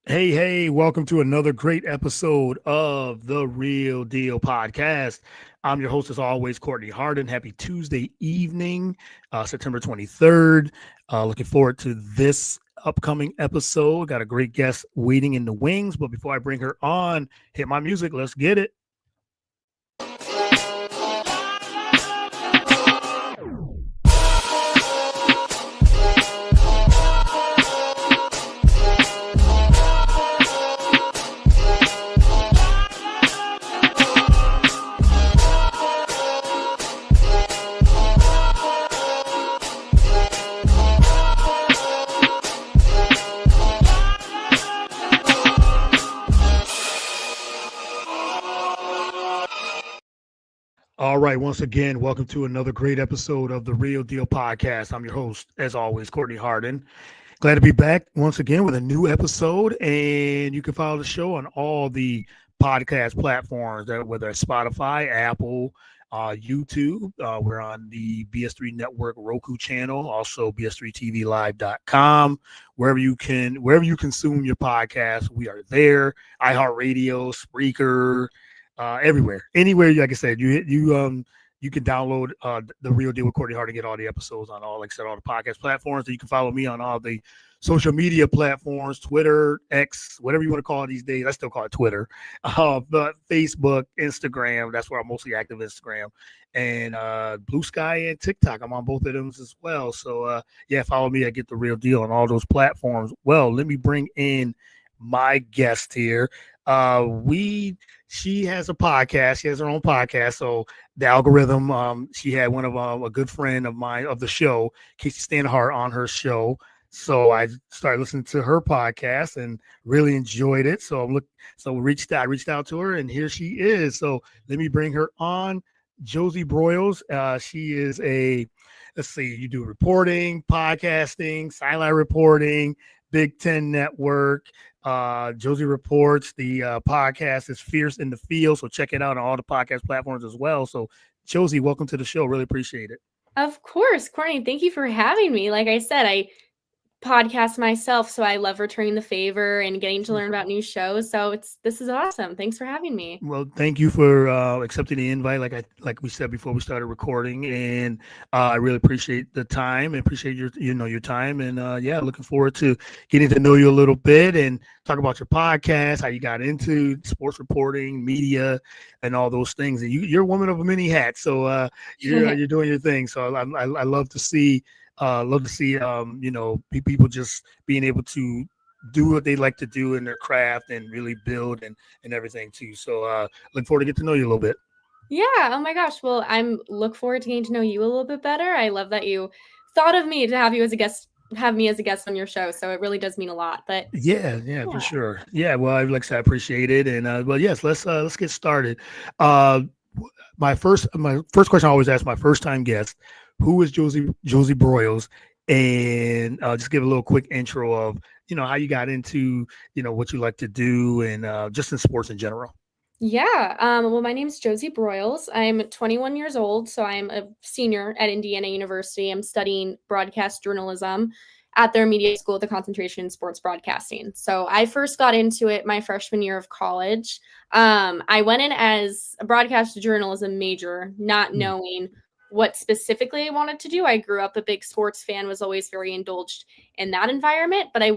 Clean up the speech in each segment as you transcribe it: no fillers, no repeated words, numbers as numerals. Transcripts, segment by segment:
Hey, welcome to another great episode of the Real Deal Podcast. I'm your host, as always, Courtney Harden. Happy Tuesday evening, September 23rd. Looking forward to this upcoming episode. Got a great guest waiting in the wings. But before I bring her on, hit my music. Let's get it. All right. Once again, welcome to another great episode of the Real Deal Podcast. I'm your host, as always, Courtney Harden. Glad to be back once again with a new episode. And you can follow the show on all the podcast platforms, whether it's Spotify, Apple, YouTube. We're on the BS3 Network Roku channel, also BS3TVLive.com. Wherever you consume your podcast, we are there. iHeartRadio, Spreaker, everywhere, anywhere. Like I said, you can download the Real Deal with Courtney Hart to get all the episodes on all, like I said, all the podcast platforms. And you can follow me on all the social media platforms, Twitter, X, whatever you want to call it these days. I still call it Twitter, but Facebook, Instagram. That's where I'm mostly active. Instagram and Blue Sky and TikTok. I'm on both of them as well. So yeah, follow me. I get the Real Deal on all those platforms. Well, let me bring in my guest here. We She has a podcast. She has her own podcast. So the algorithm, she had one of a good friend of mine of the show, Casey Stanhart, on her show. So I started listening to her podcast and really enjoyed it. So I reached out to her, and here she is. So let me bring her on. Josie Broyles. She is a, let's see, you do reporting, podcasting, sideline reporting, Big Ten Network. Josie Reports. The podcast is Fierce in the Field, so check it out on all the podcast platforms as well. So, Josie, welcome to the show. Really appreciate it. Of course, Courtney, thank you for having me. Like I said, I podcast myself, so I love returning the favor and getting to learn about new shows. So this is awesome. Thanks for having me. Well, thank you for accepting the invite. Like we said before we started recording, and I really appreciate the time and appreciate your time. And yeah, looking forward to getting to know you a little bit and talk about your podcast, how you got into sports reporting, media, and all those things. And you're a woman of many hats, so you're doing your thing. So I love to see people just being able to do what they like to do in their craft and really build and everything too. So look forward to get to know you a little bit. Yeah. Oh my gosh. Well, I'm look forward to getting to know you a little bit better. I love that you thought of me to have you as a guest, have me as a guest on your show. So it really does mean a lot. But Yeah, for yeah. sure. Yeah, well, like I said, I appreciate it. And well, yes, let's get started. My first question I always ask my first time guest, who is Josie Broyles? And just give a little quick intro of how you got into what you like to do and just in sports in general. Yeah. Well, my name's Josie Broyles. I'm 21 years old, so I'm a senior at Indiana University. I'm studying broadcast journalism at their media school with a concentration in sports broadcasting. So I first got into it my freshman year of college. I went in as a broadcast journalism major, not Mm. knowing what specifically I wanted to do. I grew up a big sports fan, was always very indulged in that environment, but I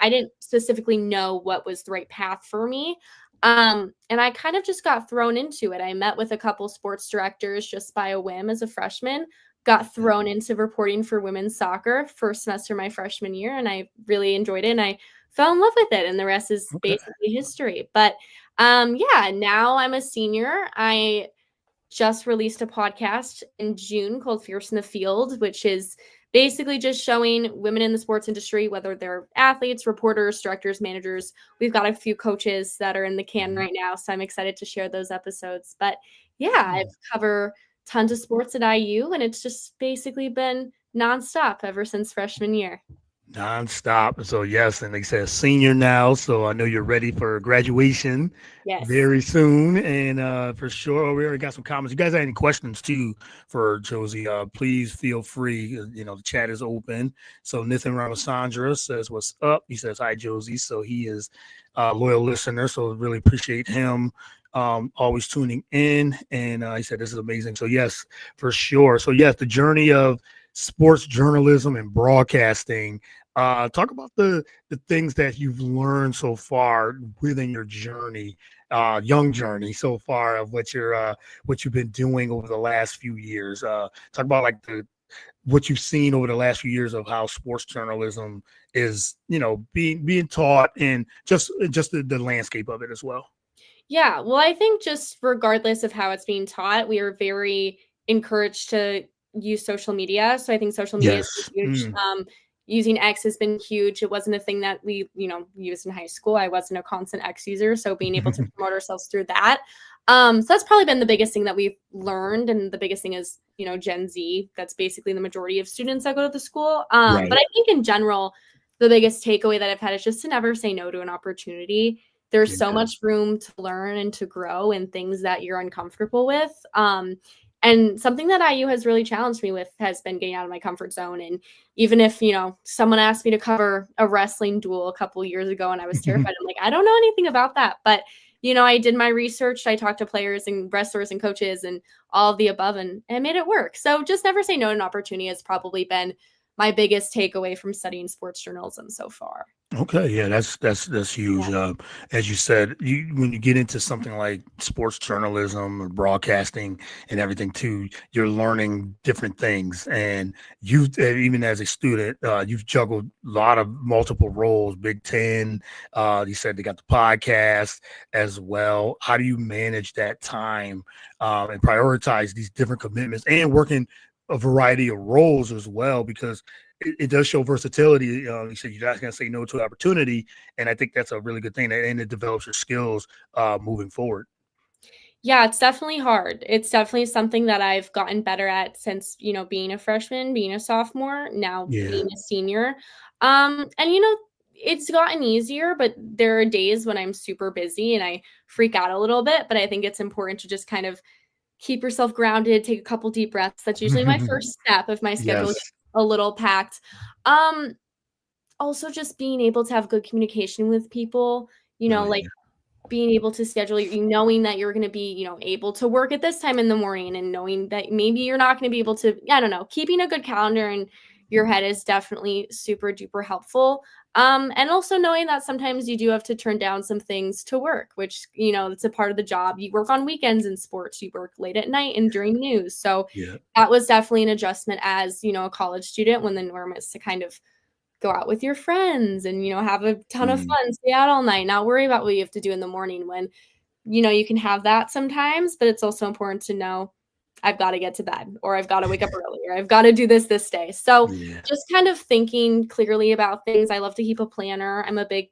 didn't specifically know what was the right path for me. And I kind of just got thrown into it. I met with a couple sports directors just by a whim as a freshman, got thrown into reporting for women's soccer first semester my freshman year, and I really enjoyed it and I fell in love with it, and the rest is Okay. basically history. But yeah, now I'm a senior. I just released a podcast in June called Fierce in the Field, which is basically just showing women in the sports industry, whether they're athletes, reporters, directors, managers. We've got a few coaches that are in the can Mhm. right now, so I'm excited to share those episodes. But yeah, I've covered tons of sports at IU, and it's just basically been nonstop ever since freshman year. Nonstop. So yes, and they said senior now, so I know you're ready for graduation Yes. very soon, and for sure, we already got some comments. You guys have any questions too for Josie? Please feel free. The chat is open. So Nathan Ramasandra says, "What's up?" He says, "Hi, Josie." So he is a loyal listener, so really appreciate him. Always tuning in, and he said this is amazing. So yes, for sure. So yes, the journey of sports journalism and broadcasting. Talk about the things that you've learned so far within your journey, young journey so far of what you've been doing over the last few years. Talk about like the what you've seen over the last few years of how sports journalism is, being taught, and just the landscape of it as well. Yeah, well, I think just regardless of how it's being taught, we are very encouraged to use social media. So I think social media has been Yes. huge. Using X has been huge. It wasn't a thing that we, used in high school. I wasn't a constant X user, so being able to promote ourselves through that. So that's probably been the biggest thing that we've learned, and the biggest thing is, Gen Z. That's basically the majority of students that go to the school. But Right. I think in general, the biggest takeaway that I've had is just to never say no to an opportunity. There's so Yeah. much room to learn and to grow in things that you're uncomfortable with. And something that IU has really challenged me with has been getting out of my comfort zone. And even if, someone asked me to cover a wrestling duel a couple years ago and I was terrified, I'm like, I don't know anything about that. But, I did my research. I talked to players and wrestlers and coaches and all of the above, and it made it work. So just never say no to an opportunity has probably been my biggest takeaway from studying sports journalism so far. Okay, yeah, that's huge. Yeah. As you said, when you get into something like sports journalism or broadcasting and everything too, you're learning different things. And you, even as a student, you've juggled a lot of multiple roles. Big Ten, you said they got the podcast as well. How do you manage that time and prioritize these different commitments and working a variety of roles as well? Because it does show versatility. You said you're not going to say no to opportunity, and I think that's a really good thing, and it develops your skills moving forward. Yeah, it's definitely hard. It's definitely something that I've gotten better at since, being a freshman, being a sophomore, now Yeah, being a senior. And it's gotten easier, but there are days when I'm super busy and I freak out a little bit, but I think it's important to just kind of keep yourself grounded, take a couple deep breaths. That's usually my first step if my schedule gets yes, a little packed. Um, Also just being able to have good communication with people, oh like yeah, being able to schedule you knowing that you're going to be, able to work at this time in the morning, and knowing that maybe you're not going to be able to, I don't know, keeping a good calendar in your head is definitely super duper helpful. And also knowing that sometimes you do have to turn down some things to work, which, it's a part of the job. You work on weekends in sports, you work late at night and during news. So yeah, that was definitely an adjustment as, a college student, when the norm is to kind of go out with your friends and, have a ton of mm, fun, stay out all night, not worry about what you have to do in the morning, when, you can have that sometimes, but it's also important to know I've got to get to bed, or I've got to wake up early, or I've got to do this day. So yeah, just kind of thinking clearly about things. I love to keep a planner. I'm a big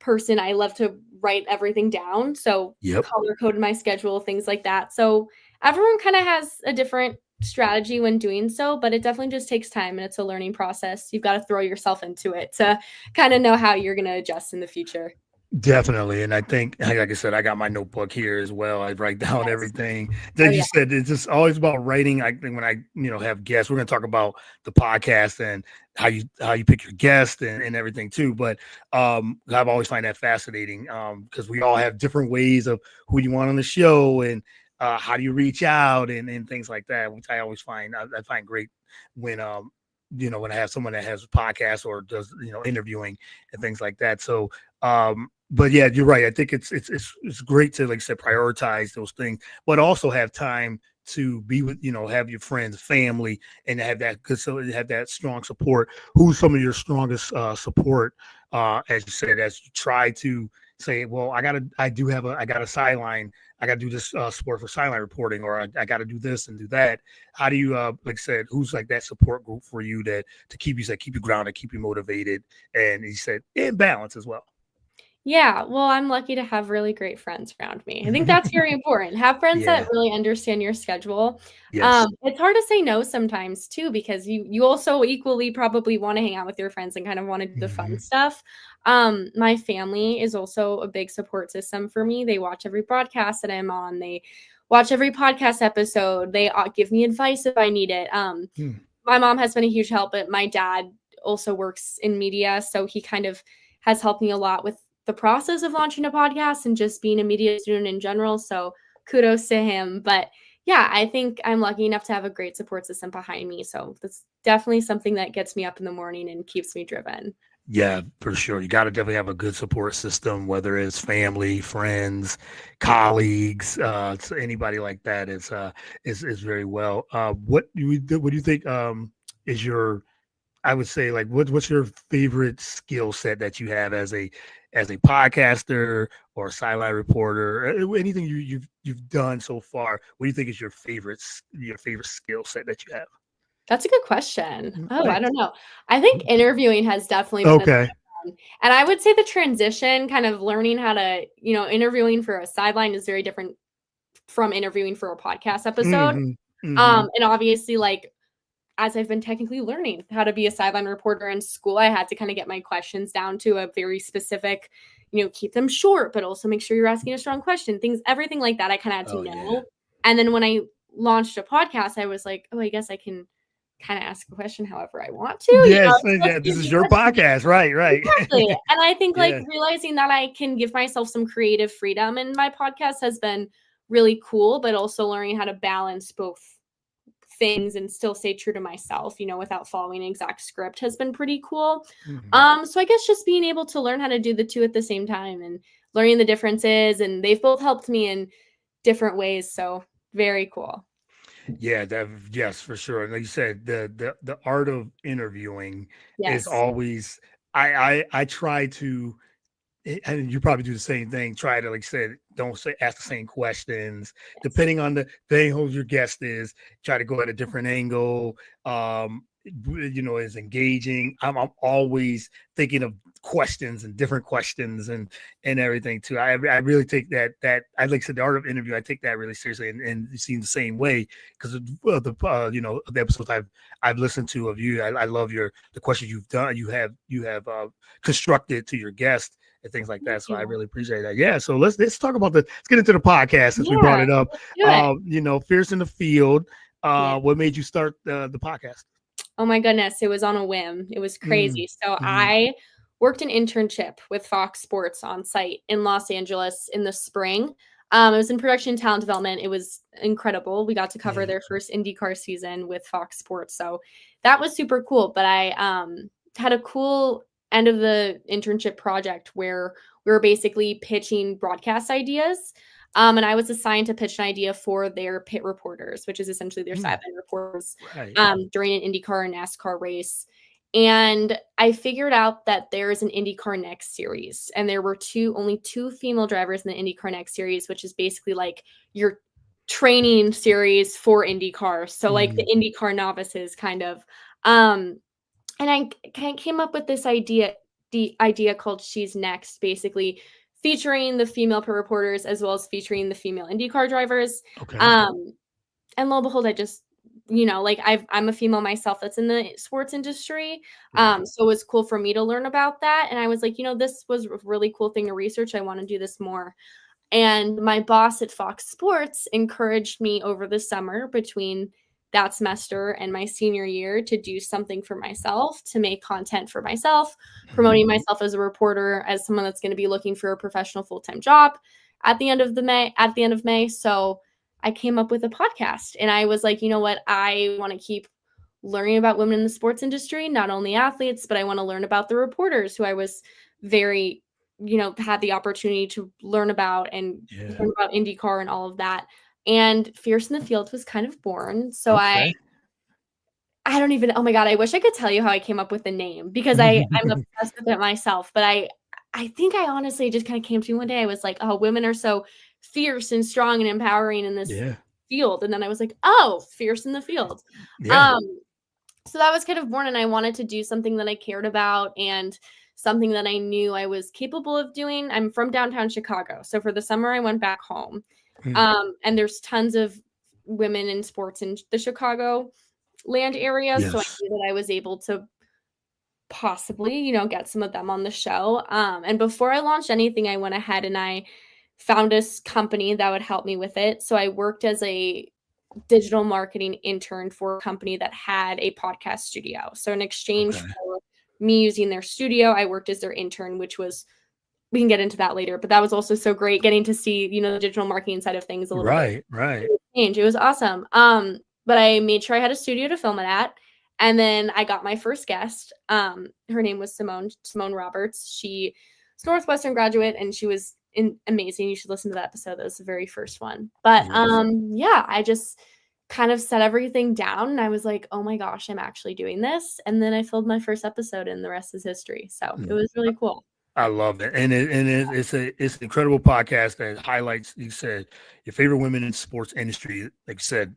person. I love to write everything down. So yep. color code my schedule, things like that. So everyone kind of has a different strategy when doing so, but it definitely just takes time and it's a learning process. You've got to throw yourself into it to kind of know how you're going to adjust in the future. Definitely. And I think, like I said, I got my notebook here as well. I write down Yes. everything Oh that you yeah. said. It's just always about writing. I think when I, have guests, we're going to talk about the podcast and how you pick your guest and everything too. But I've always find that fascinating because we all have different ways of who you want on the show, and how do you reach out, and things like that, which I always I find great when, when I have someone that has a podcast or does, interviewing and things like that. So, but yeah, you're right. I think it's great to, like I said, prioritize those things, but also have time to be with, have your friends, family, and have that good, so have that strong support. Who's some of your strongest support, as you said, as you try to say, well, I got a sideline, I got to do this sport for sideline reporting, or I got to do this and do that. How do you, like I said, who's like that support group for you to keep you grounded, keep you motivated, and you said in balance as well? Yeah, well, I'm lucky to have really great friends around me. I think that's very important. Have friends that Yeah. really understand your schedule. Yes. It's hard to say no sometimes too, because you also equally probably want to hang out with your friends and kind of want to do the fun Hmm. stuff. My family is also a big support system for me. They watch every broadcast that I'm on. They watch every podcast episode. They give me advice if I need it. Hmm. My mom has been a huge help, but my dad also works in media, so he kind of has helped me a lot with the process of launching a podcast and just being a media student in general. So kudos to him. But yeah, I think I'm lucky enough to have a great support system behind me. So that's definitely something that gets me up in the morning and keeps me driven. Yeah, for sure. You got to definitely have a good support system, whether it's family, friends, colleagues, so anybody like that is very well. What do you think is your, I would say, like what's your favorite skill set that you have as a podcaster or a sideline reporter? Anything you've done so far? What do you think is your favorite skill set that you have? That's a good question. Oh, I Right. don't know. I think interviewing has definitely been a Okay. and I would say the transition, kind of learning how to, interviewing for a sideline is very different from interviewing for a podcast episode. Hmm. Hmm. And obviously, like, as I've been technically learning how to be a sideline reporter in school, I had to kind of get my questions down to a very specific, keep them short, but also make sure you're asking a strong question, everything like that. I kind of had to Oh yeah. know. And then when I launched a podcast, I was like, oh, I guess I can kind of ask a question however I want to, Yes, it's supposed yeah. to be This a is big your question. podcast, right? Right. Exactly. And I think like Yeah. realizing that I can give myself some creative freedom in my podcast has been really cool, but also learning how to balance both things and still stay true to myself, without following an exact script has been pretty cool. Hmm. So I guess just being able to learn how to do the two at the same time and learning the differences, and they've both helped me in different ways. So very cool. Yeah, yes, for sure. And like you said, the art of interviewing is Yes. always I try to, and you probably do the same thing. Try to, like I said, don't say ask the same questions. Yes. Depending on the thing who your guest is, try to go at a different angle. Is engaging. I'm always thinking of questions and different questions and everything too. I really take that I like I said the art of interview. I take that really seriously, and you seem the same way because of the episodes I've listened to of you. I love the questions you've done. You have constructed to your guest and things like Thank that. So I you. really appreciate that. Yeah. So let's talk about let's get into the podcast since we brought Yeah. it up. Let's do it. Fierce in the Field. Yeah. What made you start the podcast? Oh my goodness, it was on a whim. It was Mm, crazy. So mhm, I worked an internship with Fox Sports on site in Los Angeles in the spring. It was in production and talent development. It was incredible. We got to cover yeah. their first IndyCar season with Fox Sports. So that was super cool. But I had a cool end of the internship project where we were basically pitching broadcast ideas. And I was assigned to pitch an idea for their pit reporters, which is essentially their Mm, sideline reporters right. during an IndyCar and NASCAR race. And I figured out that there is an IndyCar Next series, and there were only two female drivers in the IndyCar Next series, which is basically like your training series for IndyCar. So like the Mm, IndyCar novices kind of. Um, and I came up with this idea, the idea called She's Next, basically featuring the female pit reporters as well as featuring the female IndyCar drivers. okay. Um, and lo and behold, I just, like I'm a female myself that's in the sports industry. Right. So it was cool for me to learn about that. And I was like, this was a really cool thing to research. I want to do this more. And my boss at Fox Sports encouraged me over the summer between that semester and my senior year to do something for myself, to make content for myself, Mhm. promoting myself as a reporter, as someone that's going to be looking for a professional full-time job at the end of May. So I came up with a podcast, and I was like, you know what? I want to keep learning about women in the sports industry, not only athletes, but I want to learn about the reporters who I was very, had the opportunity to learn about and Yeah. learn about IndyCar and all of that. And Fierce in the Field was kind of born. So Okay. I don't even, oh my God, I wish I could tell you how I came up with the name, because I'm obsessed with it myself. But I think I honestly just kind of came to me one day. I was like, oh, women are so fierce and strong and empowering in this Yeah. field. And then I was like, oh, Fierce in the Field. Yeah. Um, so that was kind of born, and I wanted to do something that I cared about. And something that I knew I was capable of doing. I'm from downtown Chicago. So for the summer, I went back home. And there's tons of women in sports in the Chicago land area. So I Yes. knew that I was able to possibly, get some of them on the show. And before I launched anything, I went ahead and I found a company that would help me with it. So I worked as a digital marketing intern for a company that had a podcast studio. So in exchange Okay. for me using their studio, I worked as their intern, which was, we can get into that later, but that was also so great getting to see, the digital marketing side of things a little bit Right. Right. change. It was awesome. But I made sure I had a studio to film it at. And then I got my first guest. Her name was Simone Roberts. She was Northwestern graduate and she was amazing. You should listen to that episode. That was the very first one. But Yes. yeah, I just kind of set everything down and I was like, oh my gosh, I'm actually doing this. And then I filmed my first episode and the rest is history. So it was really cool. I love it, and it's an incredible podcast that highlights. You said your favorite women in sports industry, like you said,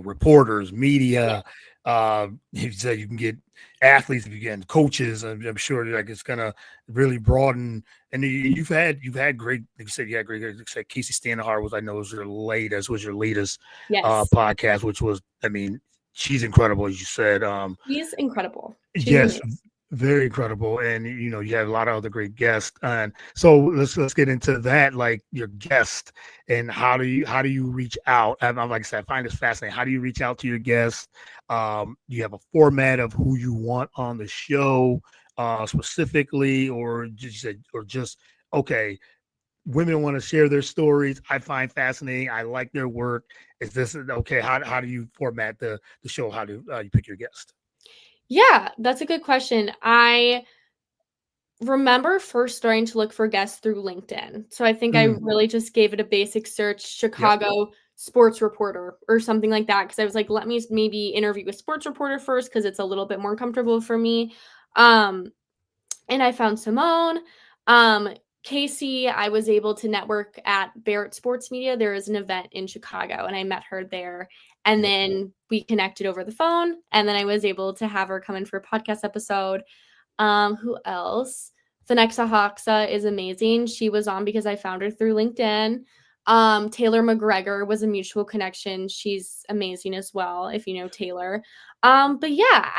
reporters, media. You said you can get athletes, if you get coaches. I'm sure like it's gonna really broaden. And you've had great. Like you said, you had great. Like you said, Casey Standahar was your latest Yes. podcast, which was, I mean, she's incredible, as you said. She's incredible. She's Yes, amazing. very incredible, and you have a lot of other great guests, and so let's get into that, like your guest, and how do you reach out? I'm like I said, I find this fascinating. How do you reach out to your guests? You have a format of who you want on the show, specifically, or just okay, women want to share their stories. I find fascinating. I like their work. Is this okay? How do you format the show? How do you pick your guest? Yeah, that's a good question. I remember first starting to look for guests through LinkedIn. So I think I Mm, really just gave it a basic search, yep. Chicago sports reporter or something like that. Cause I was like, let me maybe interview a sports reporter first because it's a little bit more comfortable for me. Um, and I found Simone. Um, Casey, I was able to network at Barrett Sports Media. There is an event in Chicago, and I met her there. And Yep. then we connected over the phone. And then I was able to have her come in for a podcast episode. Who else? Vanexa Hoxa is amazing. She was on because I found her through LinkedIn. Taylor McGregor was a mutual connection. She's amazing as well, if you know Taylor. But yeah,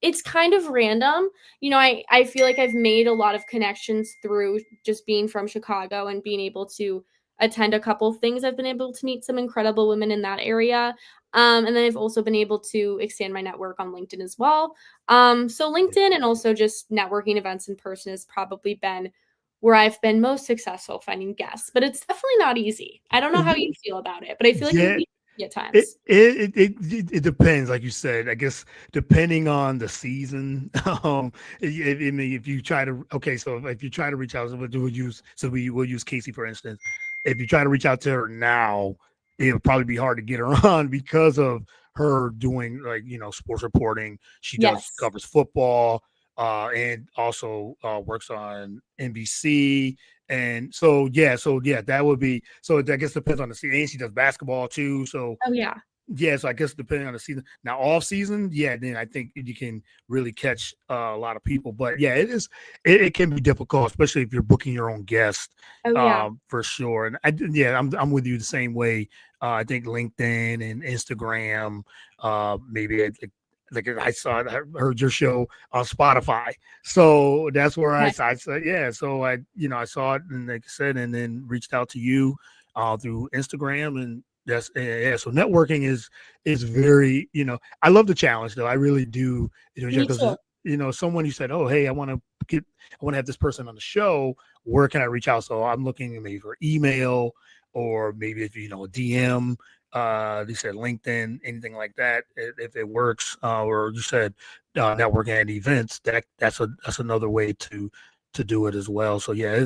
it's kind of random. I feel like I've made a lot of connections through just being from Chicago and being able to attend a couple of things. I've been able to meet some incredible women in that area. And then I've also been able to expand my network on LinkedIn as well. So LinkedIn and also just networking events in person has probably been where I've been most successful finding guests, but it's definitely not easy. I don't know how you feel about it, but I feel like it can Yeah, be easy at it times. it depends, like you said. I guess depending on the season. I mean, if you try to so if you try to reach out, we will use Casey for instance. If you try to reach out to her now, it'll probably be hard to get her on because of her doing like sports reporting. She does Yes. covers football, and also works on NBC. And so that would be so. I guess depends on the season. And she does basketball too. So Oh yeah. yeah, so I guess depending on the season. Now off season, yeah, then I think you can really catch a lot of people. But yeah, it can be difficult, especially if you're booking your own guest, Oh yeah. for sure. And I'm with you the same way. I think LinkedIn and Instagram, maybe like I heard your show on Spotify, so that's where Okay. I said yeah. So I saw it and like I said, and then reached out to you through Instagram and yes, yeah. So networking is very, I love the challenge though. I really do, Me because too. someone you said, oh, hey, I want to have this person on the show. Where can I reach out? So I'm looking maybe for email or maybe if a DM. They said LinkedIn, anything like that, if it works. Or you said networking at events. That's another way to do it as well. So yeah,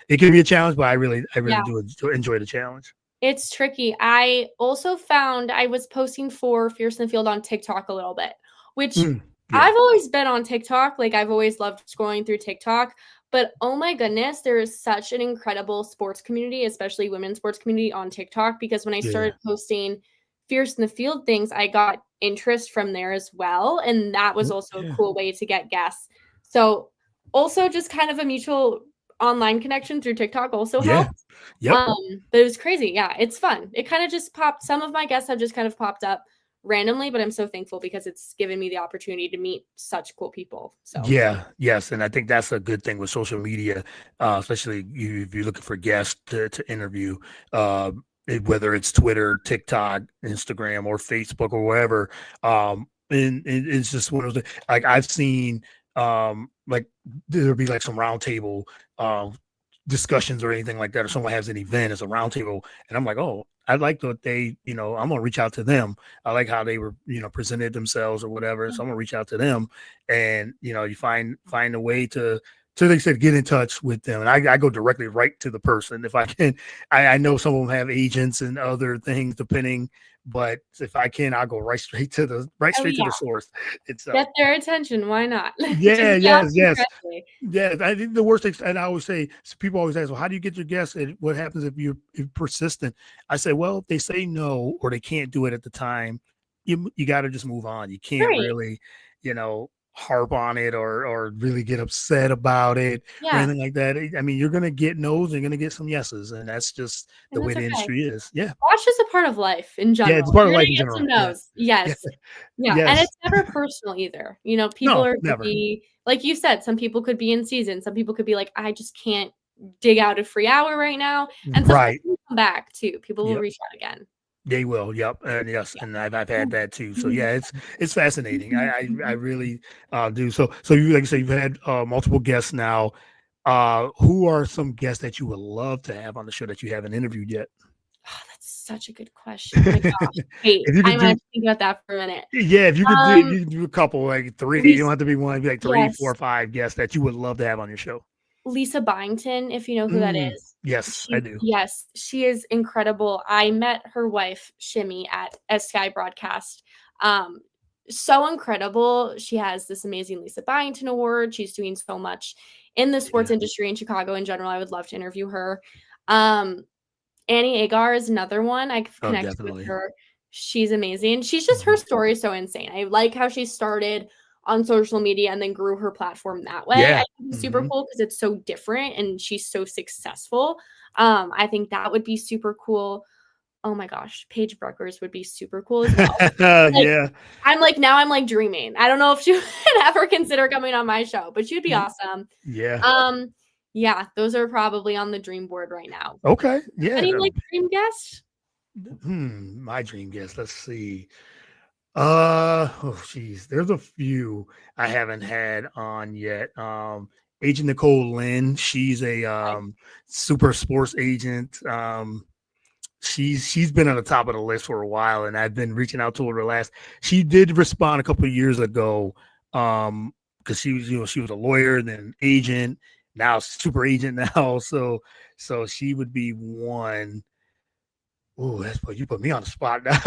it can be a challenge, but I really Yeah. do enjoy the challenge. It's tricky. I also found I was posting for Fierce in the Field on TikTok a little bit, which Yeah. I've always been on TikTok. Like I've always loved scrolling through TikTok. But oh my goodness, there is such an incredible sports community, especially women's sports community on TikTok. Because when I Yeah. started posting Fierce in the Field things, I got interest from there as well. And that was also a Yeah. cool way to get guests. So Also, just kind of a mutual online connection through TikTok also Yeah. helped. Yep. But it was crazy. Yeah, it's fun. It kind of just popped. Some of my guests have just kind of popped up randomly, but I'm so thankful because it's given me the opportunity to meet such cool people. So Yeah, yes, and I think that's a good thing with social media, especially if you're looking for guests to interview, whether it's Twitter, TikTok, Instagram, or Facebook or wherever. And it's just one of those like I've seen, like there'll be like some roundtable discussions or anything like that, or someone has an event as a roundtable, and I'm like, oh, I like what they, I'm gonna reach out to them. I like how they were, presented themselves or whatever. So I'm gonna reach out to them, and you find a way to they said get in touch with them, and I go directly right to the person if I can. I know some of them have agents and other things depending, but if I can, I'll go right oh straight to yeah, the source get itself. their attention. Why not? Yeah, Just get off yes, yes. correctly. Yeah, I think the worst thing, and I always say, people always ask, well, how do you get your guests? And what happens if you're persistent? I say, well, if they say no or they can't do it at the time, you got to just move on. You can't Right. really, harp on it or really get upset about it or Yeah. anything like that. I mean, you're gonna get no's, and you're gonna get some yeses, and that's just the And way that's the okay. industry is. Yeah, Watch is a part of life in yeah, general. it's part of You're life gonna in get some general. Yeah, no's. yeah, Yes. Yeah, and yes. it's never personal either. People No, are gonna never. be like you said, some people could be in season, some people could be like, "I just can't dig out a free hour right now," and some Right. people will come back too. People will Yep. reach out again. They will, yep, and yes, Yeah. and I've had that too. So Mhm. yeah, it's fascinating. I Mhm. really do. So you like I say, you've had multiple guests now. Who are some guests that you would love to have on the show that you haven't interviewed yet? Oh, that's such a good question. Oh my gosh. Wait, If you I could might have do, to think about that for a minute. yeah, if you could do, Um, you could do a couple, like three. You don't Lisa have to be one. Be like three, four, yes. or five guests that you would love to have on your show. Lisa Byington, if you know who that Mm, is. yes, I She do. yes, she is incredible. I met her wife, Shimmy, at Sky Broadcast. Um, so incredible. She has this amazing Lisa Byington Award. She's doing so much in the sports Yeah. industry in Chicago in general. I would love to interview her. Um, Annie Agar is another one. I've Oh, connected with definitely. her. She's amazing. She's just her Mhm. story is so insane. I like how she started on social media and then grew her platform that way. I Yeah. think it's super Hmm. cool because it's so different and she's so successful. I think that would be super cool. Oh my gosh, Paige Bruckers would be super cool as well. Like, Yeah. I'm like dreaming. I don't know if she would ever consider coming on my show, but she'd be awesome. Yeah. Um, yeah, those are probably on the dream board right now. Okay. Yeah. Any like dream guests? My dream guest. Let's see. Oh, geez, there's a few I haven't had on yet. Agent Nicole Lynn, she's a super sports agent. She's been on the top of the list for a while, and I've been reaching out to her the last. She did respond a couple of years ago, because she was she was a lawyer, then agent, now super agent now. So she would be one. Oh, that's what you put me on the spot now.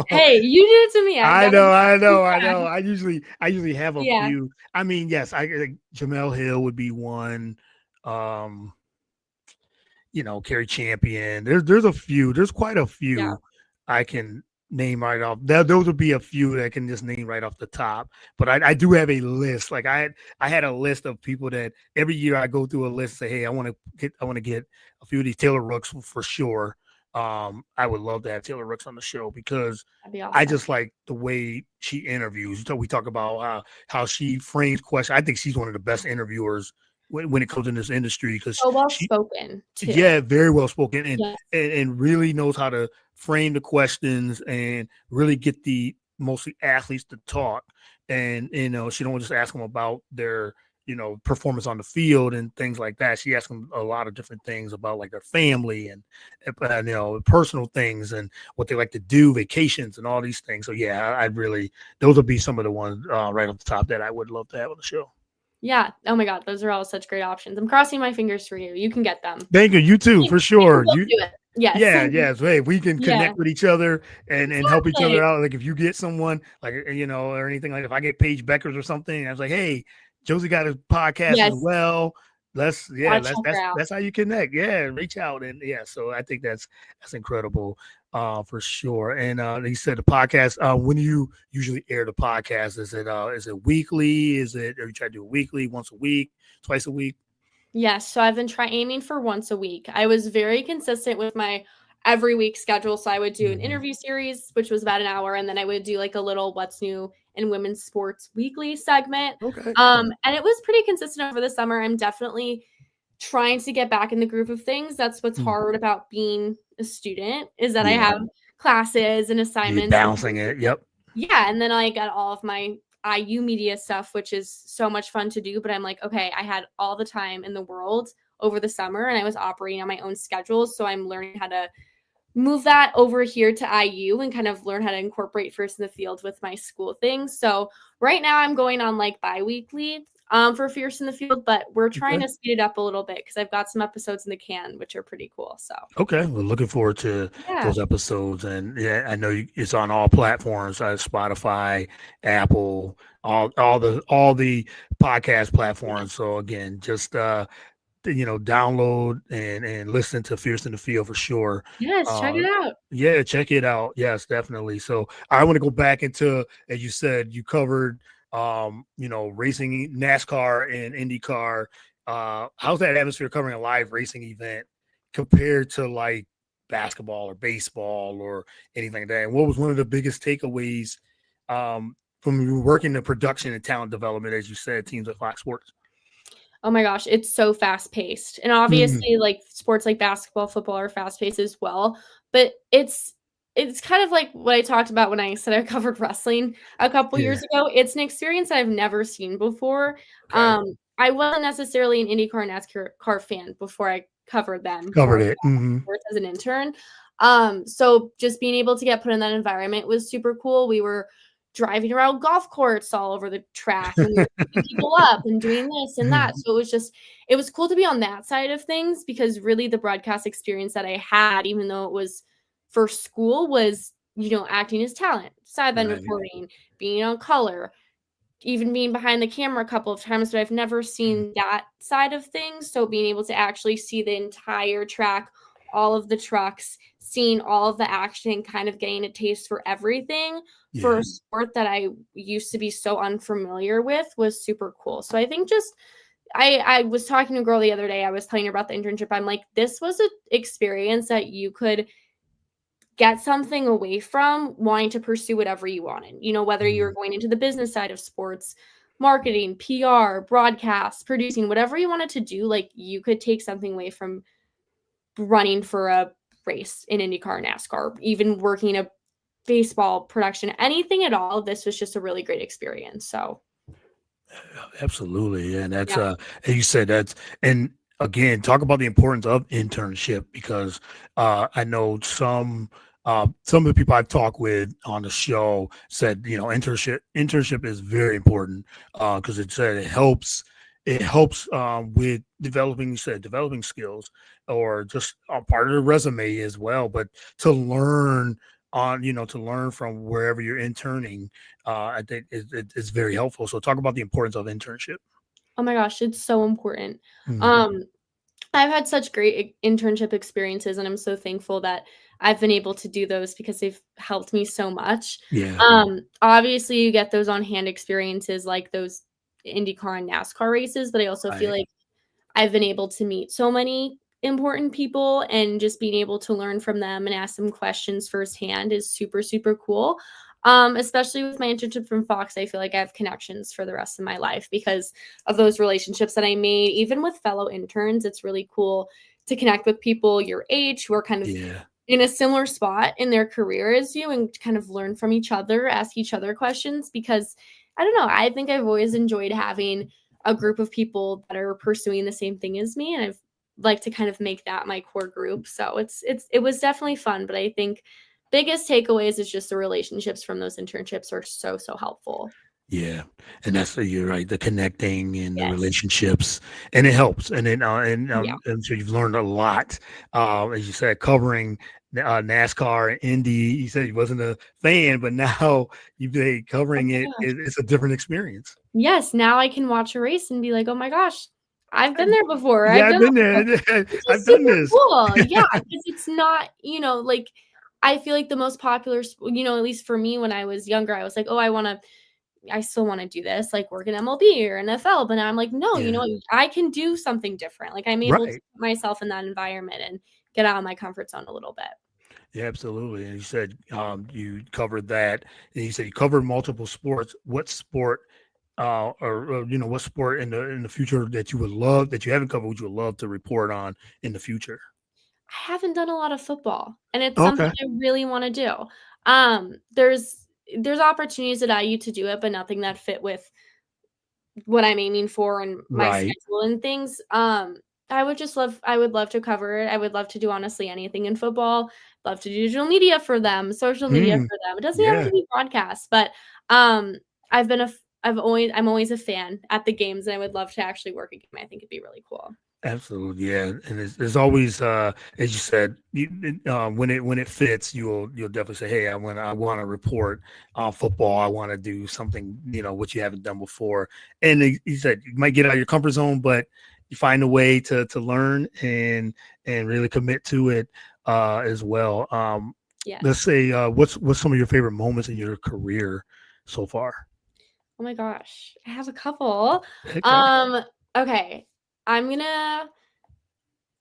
Hey, you did it to me. I That know, was I know, I yeah, know. I usually have a yeah, few. I mean, yes, like Jamel Hill would be one. Um, Carrie Champion. There's a few. There's quite a yeah. few I can name right off. Those would be a few that I can just name right off the top. But I do have a list. Like I had a list of people that every year I go through a list. Say, hey, I want to get a few of these Taylor Rooks for sure. I would love to have Taylor Rooks on the show because That'd be I awesome. just like the way she interviews. So we talk about how she frames questions. I think she's one of the best interviewers when it comes in this industry because So well she spoken too. yeah, very well spoken and, Yes. and and really knows how to frame the questions and really get the mostly athletes to talk. And she don't just ask them about their performance on the field and things like that. She asks them a lot of different things about like their family and personal things and what they like to do, vacations and all these things. So yeah, I really those would be some of the ones right off the top that I would love to have on the show. Yeah. Oh my god, those are all such great options. I'm crossing my fingers for you. You can get them. Thank you. You too, for We can sure. both You do it. Yes. Yeah, yeah. So hey, we can Yeah. connect with each other and help each other Exactly. out. Like if you get someone like or anything like if I get Paige Beckers or something, I was like, hey, Josie got a podcast as Yes. well. Let's yeah, Gotta let's check her out. that's how you connect. Yeah, reach out and yeah. So I think that's incredible, for sure. And he said the podcast. When do you usually air the podcast? Is it weekly? Is it or you try to do it weekly, once a week, twice a week? Yes, so I've been aiming for once a week. I was very consistent with my every week schedule. So I would do an Mhm. interview series, which was about an hour, and then I would do like a little what's new in women's sports weekly segment. Okay. And it was pretty consistent over the summer. I'm definitely trying to get back in the groove of things. That's what's Mm. hard about being a student is that I Yeah. have classes and Yeah, assignments and balancing it. Yep. yeah, and then I got all of my IU media stuff, which is so much fun to do. But I'm like, okay, I had all the time in the world over the summer and I was operating on my own schedule. So I'm learning how to move that over here to IU and kind of learn how to incorporate first in the field with my school things. So right now I'm going on like bi-weekly for Fierce in the Field, but we're trying Okay. to speed it up a little bit because I've got some episodes in the can, which are pretty cool. So Okay. We're looking forward to yeah. those episodes, and yeah, I know it's on all platforms, Spotify, Apple, all the podcast platforms. So again, just download and listen to Fierce in the Field for sure. Yes, check Uh, it out. yeah, check it out. Yes, definitely. So I want to go back into, as you said, you covered, racing, NASCAR and IndyCar. How's that atmosphere covering a live racing event compared to like basketball or baseball or anything like that? And what was one of the biggest takeaways from you working in production and talent development, as you said, teams at Fox Sports? Oh my gosh, it's so fast paced. And Mhm. obviously like sports like basketball, football are fast paced as well, but it's kind of like what I talked about when I said I covered wrestling a couple Yeah. years ago. It's an experience I've never seen before. Okay. I wasn't necessarily an IndyCar and NASCAR fan before I covered them Covered for it. Mhm. sports as an intern. So just being able to get put in that environment was super cool. We were driving around golf courts all over the track and we were picking people up and doing this and that. Mhm. So it was cool to be on that side of things because really the broadcast experience that I had, even though it was for school, was, acting as talent, sideline Right. reporting, being on color, even being behind the camera a couple of times, but I've never Mhm. seen that side of things. So being able to actually see the entire track, all of the trucks, seeing all of the action, kind of getting a taste for everything for Yeah. a sport that I used to be so unfamiliar with was super cool. So I think just I was talking to a girl the other day. I was telling her about the internship. I'm like, this was an experience that you could get something away from wanting to pursue whatever you wanted. Whether you're Mhm. going into the business side of sports, marketing, PR, broadcast, producing, whatever you wanted to do, like you could take something away from running for a race in IndyCar, NASCAR, even working a baseball production, anything at all. This was just a really great experience. So, Absolutely. And that's yeah. and you said that's, and again, talk about the importance of internship, because I know some of the people I've talked with on the show said, internship is very important, because it said it helps with developing, you said, developing skills, or just a part of the resume as well, but to learn to learn from wherever you're interning. I think it's very helpful. So talk about the importance of internship. Oh my gosh, it's so important. Mhm. Um, I've had such great internship experiences, and I'm so thankful that I've been able to do those because they've helped me so much. Yeah. Obviously, you get those on hand experiences like those IndyCar and NASCAR races, but I also feel Right. like I've been able to meet so many important people and just being able to learn from them and ask them questions firsthand is super, super cool. Especially with my internship from Fox, I feel like I have connections for the rest of my life because of those relationships that I made, even with fellow interns. It's really cool to connect with people your age who are kind of Yeah. in a similar spot in their career as you and kind of learn from each other, ask each other questions because I don't know, I think I've always enjoyed having a group of people that are pursuing the same thing as me and I've like to kind of make that my core group. So it was definitely fun, but I think biggest takeaways is just the relationships from those internships are so so helpful. Yeah, and that's you're right. The connecting and the Yes. relationships, and it helps. And then, Yeah. and so you've learned a lot, as you said, covering NASCAR and Indy. You said you wasn't a fan, but now you've been Oh covering my it. gosh. It's a different experience. Yes, now I can watch a race and be like, "Oh my gosh, I've been there before. Yeah, I've I've done been that." there. Which I've is done super this. cool. Yeah, because it's not, like I feel like the most popular at least for me when I was younger, I was like, "Oh, I wanna I still want to do this, like work in MLB or NFL. But now I'm like, no, you Yeah. know, I can do something different. Like I'm able to Right. put myself in that environment and get out of my comfort zone a little bit. Yeah, absolutely. And you said you covered that, and you said you covered multiple sports. What sport, or what sport in the future that you would love that you haven't covered, would you love to report on in the future? I haven't done a lot of football, and it's something Okay. I really want to do. There's opportunities at IU to do it, but nothing that fit with what I'm aiming for and my Right. schedule and things. I would love to cover it. I would love to do honestly anything in football. Love to do digital media for them, social media Mm, for them. It doesn't have to yeah. be broadcast, but um, I've been a f- I'm always a fan at the games, and I would love to actually work a game. I think it'd be really cool. Absolutely, yeah, and there's always, as you said, when it fits, you'll definitely say, "Hey, I want to report on football. I want to do something, what you haven't done before." And you said you might get out of your comfort zone, but you find a way to learn and really commit to it as well. Let's Yes. say, what's some of your favorite moments in your career so far? Oh my gosh, I have a couple. Okay. Um, okay, I'm gonna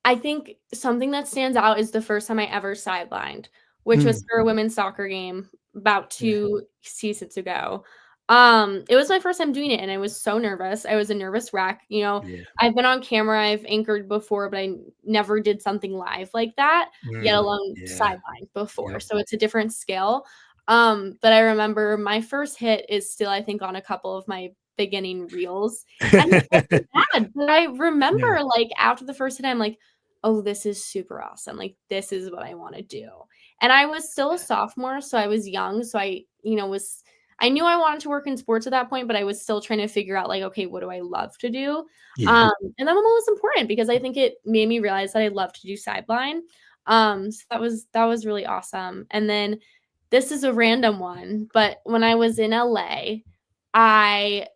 I think something that stands out is the first time I ever sidelined, which was Mm, for a women's soccer game about yeah, 2 seasons ago. It was my first time doing it, and I was so nervous. I was a nervous wreck, you know, yeah, I've been on camera, I've anchored before, but I never did something live like that, yet alone yeah, sidelined before, yep. so it's a different scale. But I remember my first hit is still, I think, on a couple of my beginning reels, and it wasn't bad, but I Yeah. remember, like, after the first hit, I'm like, "Oh, this is super awesome, like, this is what I wanna do." And I was still a sophomore, so I was young, so I knew I wanted to work in sports at that point, but I was still trying to figure out, like, "Okay, what do I love to do?" Yeah. And that was important because I think it made me realize that I love to do sideline. So that was really awesome. And then this is a random one, but when I was in LA, I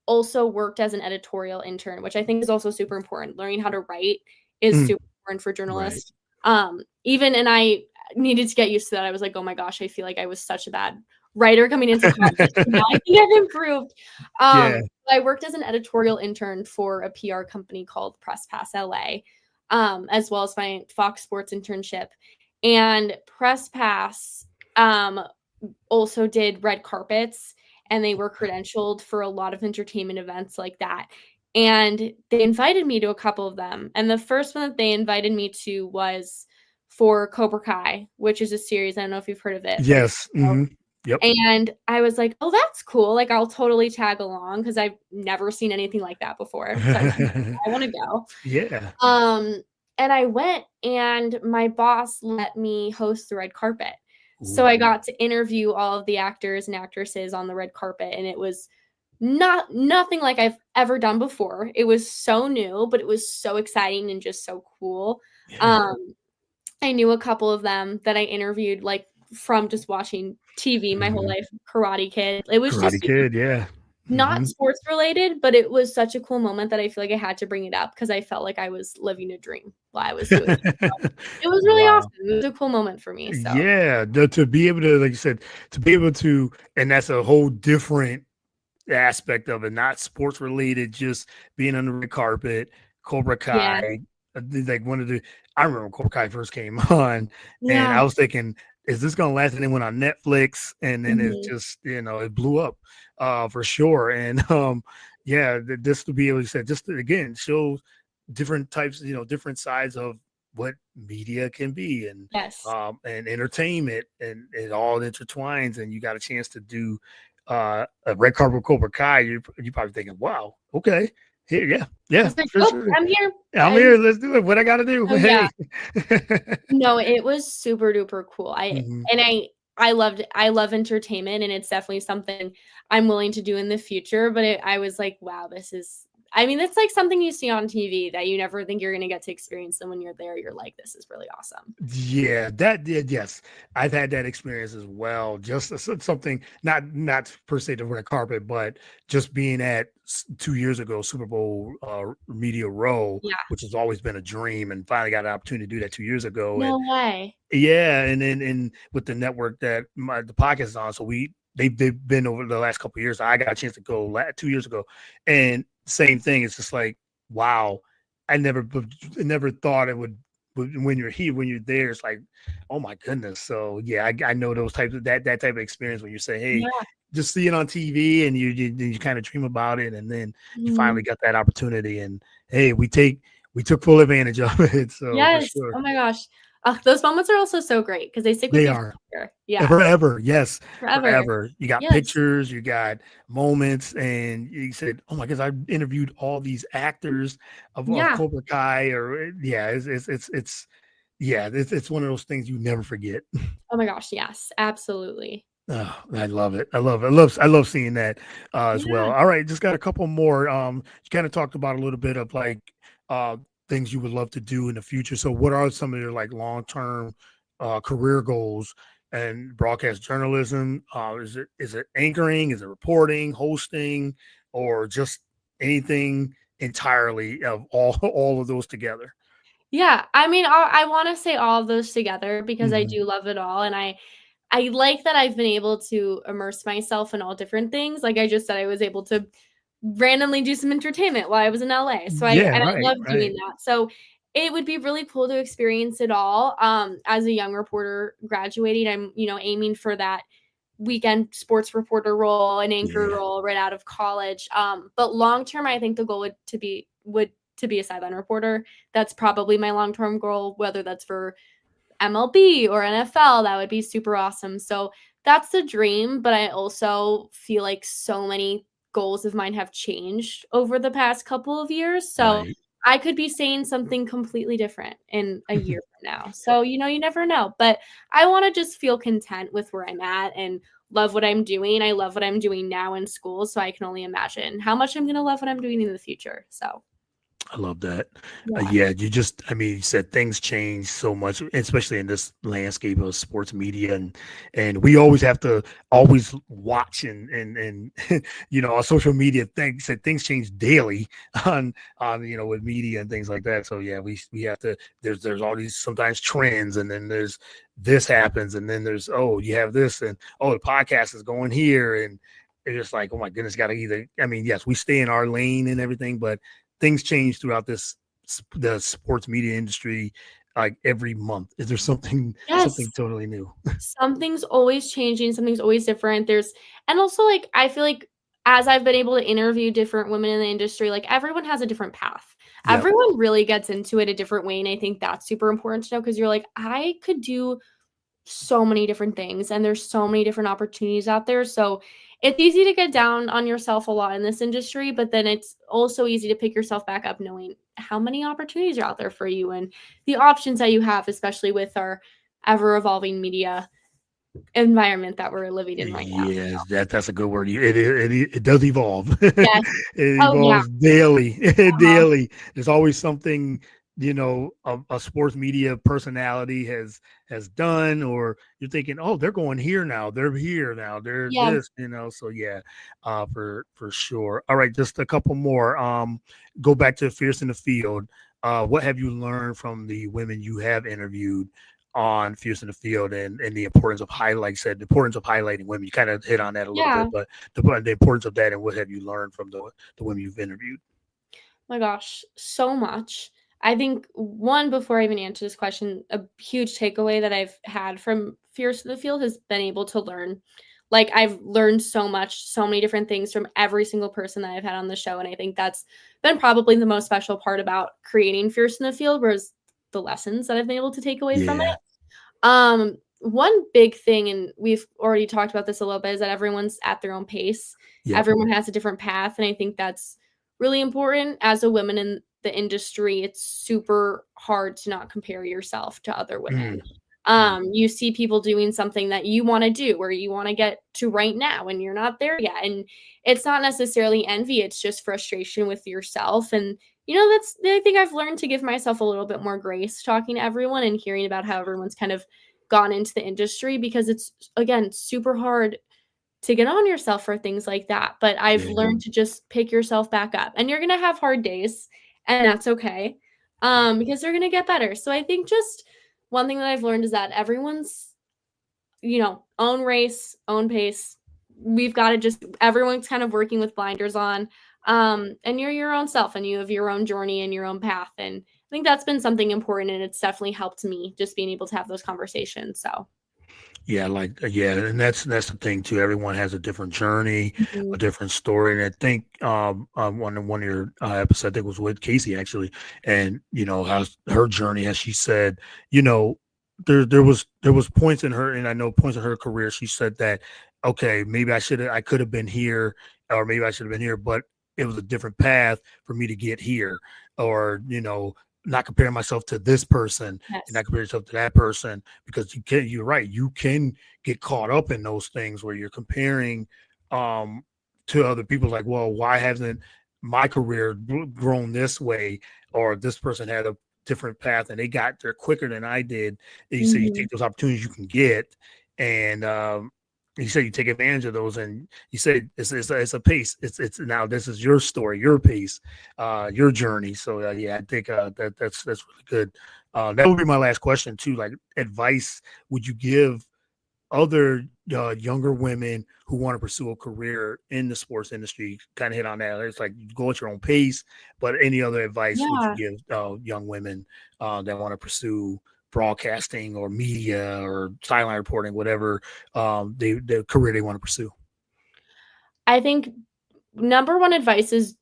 also worked as an editorial intern, which I think is also super important. Learning how to write is Mm, super important for right. journalists. And I needed to get used to that. I was like, oh my gosh, I feel like I was such a bad writer coming into college. Now I think I've improved. Yeah. I worked as an editorial intern for a PR company called Press Pass LA, as well as my Fox Sports internship. And Press Pass also did red carpets, and they were credentialed for a lot of entertainment events like that. And they invited me to a couple of them. And the first one that they invited me to was for Cobra Kai, which is a series. I don't know if you've heard of it, but it's Yes. Mhm. Yep. and I was like, "Oh, that's cool. Like, I'll totally tag along because I've never seen anything like that before." So I was like, "I wanna go." Yeah. Um, and I went, and my boss let me host the red carpet. So Ooh. I got to interview all of the actors and actresses on the red carpet, and it was nothing like I've ever done before. It was so new, but it was so exciting and just so cool. Yeah. Um, I knew a couple of them that I interviewed, like, from just watching TV my whole Mhm. life, Karate Kid. It was just Karate Kid, yeah. not Mhm. sports related, but it was such a cool moment that I feel like I had to bring it up because I felt like I was living a dream while I was doing it. So, it was really Wow. awesome. It was a cool moment for me, so Yeah, to be able to, like you said, to be able to, and that's a whole different aspect of it, not sports related, just being on the red carpet, Cobra yeah. Kai. Like one of the, I remember when Cobra Kai first came on, and Yeah. I was thinking, is this gonna last? And then went on Netflix, and then it Mhm. just, it blew up, for sure. And yeah, this to be able to say, just to, again, show different types, different sides of what media can be, Yes. and entertainment, and it all intertwines, and you got a chance to do a red carpet Cobra Kai, you probably thinking, wow, okay, here, yeah, I yeah, was like, for "Oh, sure. I'm here." I'm here. Let's do it. What I got to do? Oh, yeah. Hey. No, it was super duper cool. Mhm. And I love entertainment, and it's definitely something I'm willing to do in the future, but I was like, "Wow, this is." I mean, it's like something you see on TV that you never think you're gonna get to experience, and when you're there, you're like, "This is really awesome." Yeah, that did. Yes, I've had that experience as well. Just something, not per se the red carpet, but just being at 2 years ago Super Bowl media row, Yeah. which has always been a dream, and finally got an opportunity to do that 2 years ago. And No way. yeah, and then with the network that the podcast is on, so we they've been over the last couple of years. I got a chance to go 2 years ago, and same thing. It's just like, wow, I never thought it would. When you're here, when you're there, it's like, oh my goodness. So yeah, I know those types of that type of experience when you say, hey, Yeah. just see it on TV and you kind of dream about it, and then you Mhm. finally got that opportunity, and hey, we took full advantage of it. So for Yes. sure, Oh my gosh. Those moments are also so great because they stick with they you are. forever. Yeah, Forever, yes, forever. forever. You got Yes. pictures, you got moments, and you said, "Oh my goodness, I interviewed all these actors of Yeah. Cobra Kai," or yeah, it's yeah, it's one of those things you never forget. Oh my gosh. Yes. Absolutely. Oh, I love it. I love seeing that as well. Yeah. All right, just got a couple more. You kind of talked about a little bit of like uh things you would love to do in the future. So what are some of your like long-term career goals and broadcast journalism? Is it anchoring, is it reporting, hosting, or just anything entirely of all all of those together? Yeah. I mean, I want to say all of those together because I Hmm. do love it all, and I like that I've been able to immerse myself in all different things. Like I just said, I was able to randomly do some entertainment while I was in LA. So Yeah, I right, love doing right. that. So it would be really cool to experience it all. As a young reporter graduating, I'm, aiming for that weekend sports reporter role, an anchor Yeah, role right out of college. But long term, I think the goal would to be a sideline reporter. That's probably my long term goal, whether that's for MLB or NFL, that would be super awesome. So that's the dream, but I also feel like so many goals of mine have changed over the past couple of years. So right. I could be saying something completely different in a year from now. So, you never know. But I want to just feel content with where I'm at and love what I'm doing. I love what I'm doing now in school. So I can only imagine how much I'm going to love what I'm doing in the future. So, I love that. yeah. Yeah, I mean, you said things change so much, especially in this landscape of sports media, and we always have to always watch and on social media things change daily on with media and things like that. So yeah, we have to. There's all these sometimes trends, and then there's this happens, and then there's you have this, and the podcast is going here, and it's just like, oh my goodness, got to either. I mean, yes, we stay in our lane and everything, but things change throughout the sports media industry like every month. Is there something Yes. totally new? Something's always changing, something's always different. And also, like, I feel like as I've been able to interview different women in the industry, like, everyone has a different path. Yep. Everyone really gets into it a different way, and I think that's super important to know because 'cause you're like, "I could do so many different things, and there's so many different opportunities out there." So, it's easy to get down on yourself a lot in this industry, but then it's also easy to pick yourself back up knowing how many opportunities are out there for you and the options that you have, especially with our ever evolving media environment that we're living in right now. Yes, that's a good word. It does evolve. Yes. It Oh, yeah. evolves daily, Uh-huh. daily. There's always something a sports media personality has done, or you're thinking, oh, they're going here now, they're here now, they're Yeah. this, So yeah, for sure. All right, just a couple more. Go back to Fierce in the Field. What have you learned from the women you have interviewed on Fierce in the Field and the importance of the importance of highlighting women? You kind of hit on that a little bit, Yeah. but the importance of that and what have you learned from the women you've interviewed? My gosh, so much. I think one, before I even answer this question, a huge takeaway that I've had from Fierce in the Field has been able to learn. Like, I've learned so much, so many different things from every single person that I've had on the show. And I think that's been probably the most special part about creating Fierce in the Field was the lessons that I've been able to take away from Yeah. it. One big thing, and we've already talked about this a little bit, is that everyone's at their own pace. Yep. Everyone has a different path, and I think that's really important. As a woman in the industry, it's super hard to not compare yourself to other women. Mm, mm. You see people doing something that you want to do or you want to get to right now, and you're not there yet. And it's not necessarily envy, it's just frustration with yourself. And I think I've learned to give myself a little bit more grace talking to everyone and hearing about how everyone's kind of gone into the industry because it's, again, super hard to get on yourself for things like that. But I've Yeah. learned to just pick yourself back up. And you're going to have hard days, and that's okay. Because they're going to get better. So I think just one thing that I've learned is that everyone's, own race, own pace. we've got to just, everyone's kind of working with blinders on. And you're your own self and you have your own journey and your own path. And I think that's been something important. And it's definitely helped me just being able to have those conversations. So, Yeah, yeah, and that's the thing too. Everyone has a different journey, a mhm. different story, and I think one of your episodes, I think was with Casey actually, and how her journey, as she said, you know, there was points in her, and I know points in her career. She said that, okay, maybe I could have been here, or maybe I should have been here, but it was a different path for me to get here, or not comparing myself to this person and not Yes. compare yourself to that person, because you're right, you can get caught up in those things where you're comparing um to other people, like, well, why hasn't my career grown this way, or this person had a different path and they got there quicker than I did. And you say you Hmm. take those opportunities you can get, and you say you take advantage of those, and you say it's a pace. It's now this is your story, your pace, your journey. So yeah, I think that's really good. That would be my last question too. Like, advice would you give other younger women who want to pursue a career in the sports industry? Kind of hit on that. It's like, you go at your own pace, but any other advice would you Yeah. give young women that want to pursue broadcasting or media or sideline reporting, whatever the career they want to pursue? I think number one advice is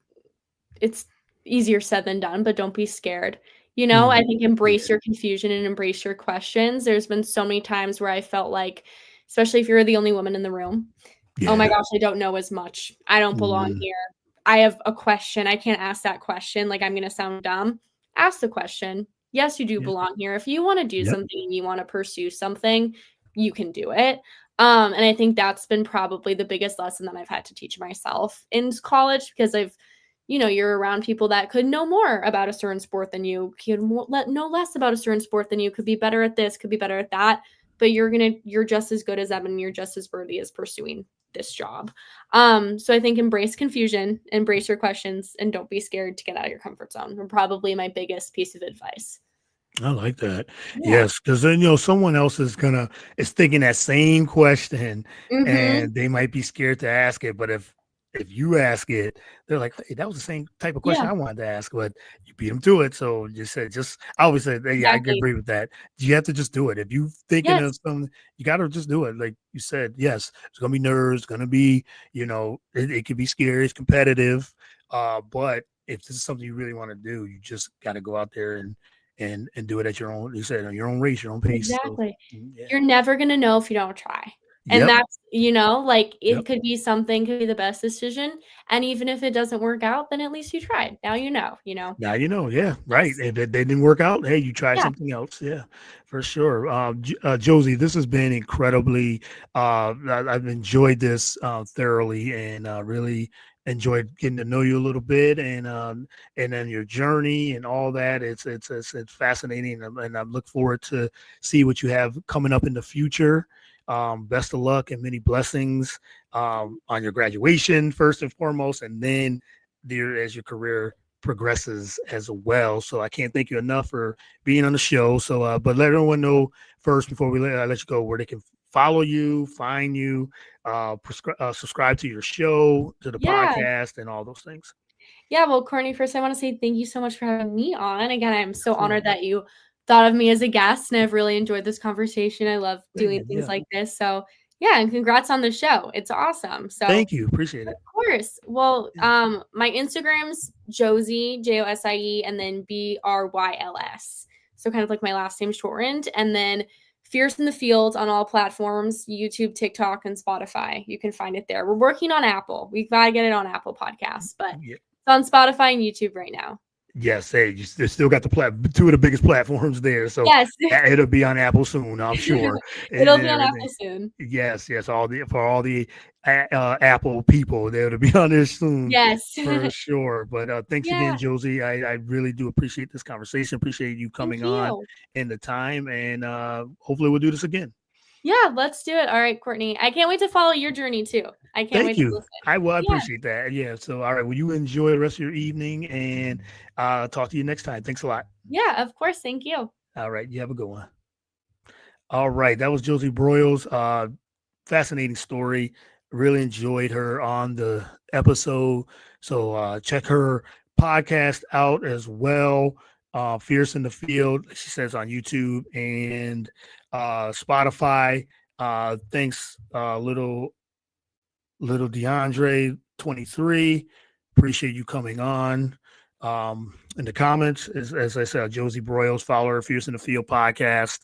it's easier said than done, but don't be scared. I Mm, think embrace yeah, your confusion and embrace your questions. There's been so many times where I felt like, especially if you're the only woman in the room, oh my yeah, gosh, I don't know as much. I don't belong mm, here. I have a question. I can't ask that question. Like, I'm going to sound dumb. Ask the question. Yes, you do yeah, belong here. If you want to do yep, something and you want to pursue something, you can do it. And I think that's been probably the biggest lesson that I've had to teach myself in college, because you're around people that could know more about a certain sport than you, could know less about a certain sport than you, could be better at this, could be better at that, but you're just as good as them and you're just as worthy as pursuing this job. So I think embrace confusion, embrace your questions, and don't be scared to get out of your comfort zone. And probably my biggest piece of advice. I like that. Yeah. Yes, because then someone else is thinking that same question, Mhm. and they might be scared to ask it. But if you ask it, they're like, "Hey, that was the same type of question Yeah, I wanted to ask," but you beat them to it. So you said, just I always say, yeah, I exactly. agree with that. You have to just do it. If you thinking of Yes. something, you got to just do it. Like you said, yes, it's gonna be nerves, gonna be, it could be scary, it's competitive, but if this is something you really want to do, you just got to go out there and do it at your own, you said, on your own race, your own pace. So Exactly. yeah. You're never gonna know if you don't try. And Yep. that's, like, it Yep. could be something, could be the best decision, and even if it doesn't work out, then at least you tried. Now you know. Now yeah, right. Yes. If they didn't work out, hey, you try Yeah. something else. Yeah, for sure. Josie, this has been incredibly. I've enjoyed this thoroughly, and really enjoyed getting to know you a little bit, and then your journey and all that. It's fascinating, and I look forward to see what you have coming up in the future. Best of luck and many blessings on your graduation, first and foremost, and then there as your career progresses as well. So I can't thank you enough for being on the show. So, but let everyone know first, before we let you go, where they can follow you, find you, subscribe to your show, to the Yeah. podcast, and all those things. Yeah, well, Courtney, first I wanna say thank you so much for having me on. Again, I'm so honored Absolutely. that you thought of me as a guest, and I've really enjoyed this conversation. I love Very doing good. things Yeah. like this. So, yeah, and congrats on the show. It's awesome. So, Thank you. Appreciate of it. course. Well, Yeah. my Instagram's Josie, Josie, and then Bryls. So kind of like my last name shortened. And then Fierce in the Field on all platforms, YouTube, TikTok, and Spotify. You can find it there. We're working on Apple. We've got to get it on Apple Podcasts, but Yeah. it's on Spotify and YouTube right now. Yes, hey, they still got two of the biggest platforms there, so Yes. it'll be on Apple soon, I'm sure, It'll and be on everything. Apple soon. Yes, yes, all the Apple people, they'll be on there soon Yes. for sure. But thanks again, Yeah. Josie. I really do appreciate this conversation. Appreciate you Thank coming on you. in the time, and hopefully we'll do this again. Yeah, let's do it. All right, Courtney. I can't wait to follow your journey too. I can't Thank wait to you. listen. I Yeah. appreciate that. Yeah. So all right, well, you enjoy the rest of your evening, and talk to you next time. Thanks a lot. Yeah, of course. Thank you. All right, you have a good one. All right, that was Josie Broyles. Fascinating story. Really enjoyed her on the episode. So check her podcast out as well. Fierce in the Field, she says, on YouTube and Spotify. Thanks, little DeAndre 23. Appreciate you coming on. In the comments, as I said, Josie Broyles, follow her Fierce in the Field podcast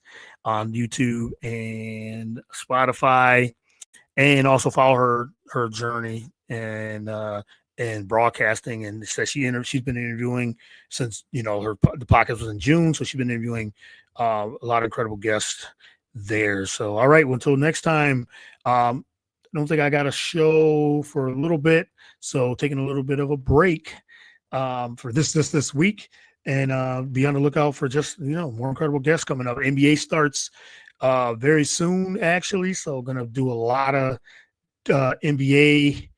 on YouTube and Spotify, and also follow her journey and broadcasting. And says she's been interviewing since the podcast was in June, so she's been interviewing a lot of incredible guests there. So all right, well, until next time. I don't think I got a show for a little bit, so taking a little bit of a break for this week, and be on the lookout for just more incredible guests coming up. NBA starts very soon, actually, so gonna do a lot of NBA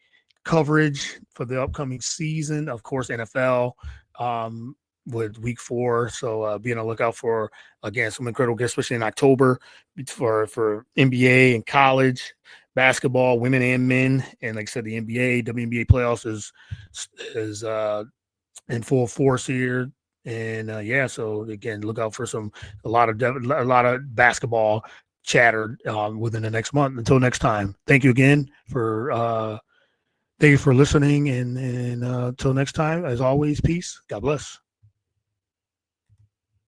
coverage for the upcoming season. Of course, NFL with week 4, so be on the lookout for, again, some incredible guests, especially in October for NBA and college basketball, women and men. And like I said, the NBA, WNBA playoffs is in full force here. And so again, look out for a lot of basketball chatter within the next month. Until next time, thank you again for listening, and until next time, as always, peace. God bless.